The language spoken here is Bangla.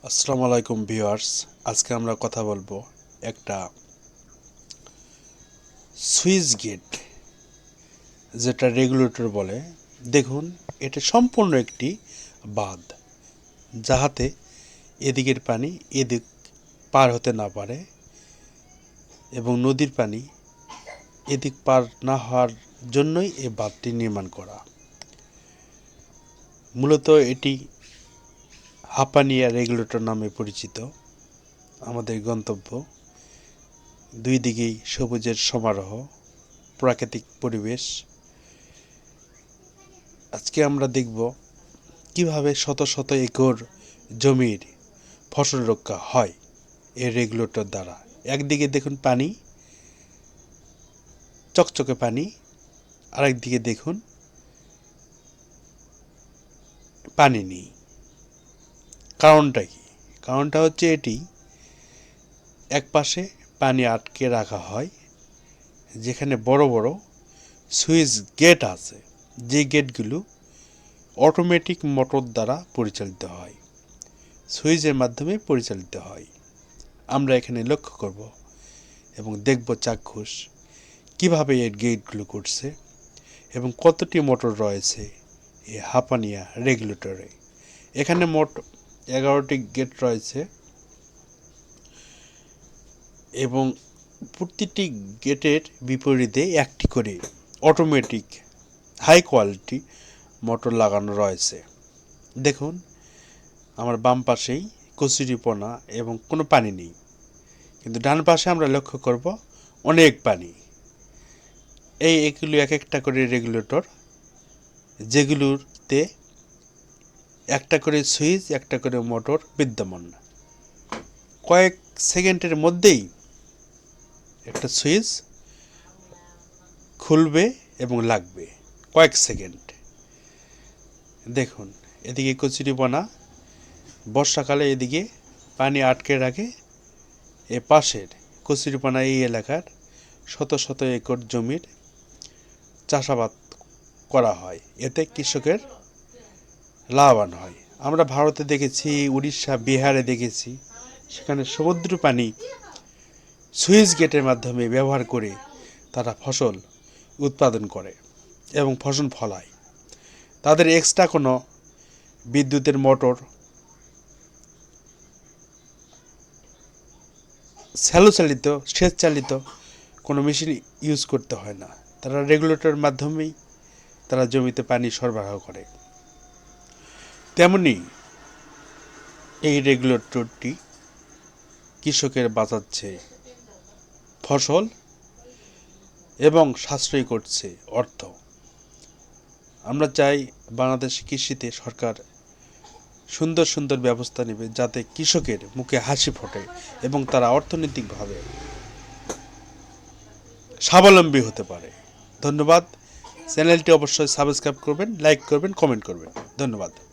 আসসালামু আলাইকুম ভিউয়ার্স। আজকে আমরা কথা বলবো একটা সুইচ গেট, যেটা রেগুলেটর বলে। দেখুন, এটা সম্পূর্ণ একটি বাঁধ, যাহাতে এদিকের পানি এদিক পার হতে না পারে এবং নদীর পানি এদিক পার না হওয়ার জন্যই এই বাঁধটি নির্মাণ করা। মূলত এটি হাপানিয়া রেগুলেটর নামে পরিচিত। আমাদের গন্তব্য, দুই দিকেই সবুজের সমারোহ, প্রাকৃতিক পরিবেশ। আজকে আমরা দেখব কিভাবে শত শত একর জমির ফসল রক্ষা হয় এই রেগুলেটর দ্বারা। একদিকে দেখুন পানি, চকচকে পানি, আরেকদিকে দেখুন পানি নেই। কারণটা কি? কারণটা হচ্ছে এটি এক পাশে পানি আটকে রাখা হয়, যেখানে বড় বড় সুইচ গেট আছে, যে গেটগুলো অটোমেটিক মোটর দ্বারা পরিচালিত হয়, সুইচের মাধ্যমে পরিচালিত হয়। আমরা এখানে লক্ষ্য করব এবং দেখব চাক্ষুষ কিভাবে এই গেটগুলো করছে এবং কতটি মোটর রয়েছে এই হাপানিয়া রেগুলেটরে। এখানে মোট 11টি গেট রয়েছে এবং প্রতিটি গেটের বিপরীতে একটি করে অটোমেটিক হাই কোয়ালিটি মোটর লাগানো রয়েছে। দেখুন, আমার বাম পাশেই কচুরিপনা এবং কোনো পানি নেই, কিন্তু ডান পাশে আমরা লক্ষ্য করব অনেক পানি। এগুলো এক একটা করে রেগুলেটর, যেগুলোতে একটা করে সুইচ, একটা করে মোটর বিদ্যমান। কয়েক সেকেন্ডের মধ্যেই একটা সুইচ খুলবে এবং লাগবে, কয়েক সেকেন্ড। দেখুন, এদিকে কচুরিপানা, বর্ষাকালে এদিকে পানি আটকে রাখে। এ পাশের কচুরিপানা এই এলাকার শত শত একর জমির চাষাবাদ করা হয়, এতে কৃষকের লাভবান হয়। আমরা ভারতে দেখেছি, উড়িষ্যা, বিহারে দেখেছি, সেখানে সমুদ্র পানি সুইচ গেটের মাধ্যমে ব্যবহার করে তারা ফসল উৎপাদন করে এবং ফসল ফলায়। তাদের এক্সট্রা কোনো বিদ্যুতের মোটর, স্যালো চালিত, সেচ চালিত কোনো মেশিন ইউজ করতে হয় না। তারা রেগুলেটরের মাধ্যমেই তারা জমিতে পানি সরবরাহ করে। তেমনি এই রেগুলেটরটি কৃষকের বাঁচাচ্ছে ফসল এবং সাশ্রয় করছে অর্থ। আমরা চাই বাংলাদেশ কৃষিতে সরকার সুন্দর সুন্দর ব্যবস্থা নেবে, যাতে কৃষকের মুখে হাসি ফোটে এবং তারা অর্থনৈতিকভাবে স্বাবলম্বী হতে পারে। ধন্যবাদ। চ্যানেলটি অবশ্যই সাবস্ক্রাইব করবেন, লাইক করবেন, কমেন্ট করবেন। ধন্যবাদ।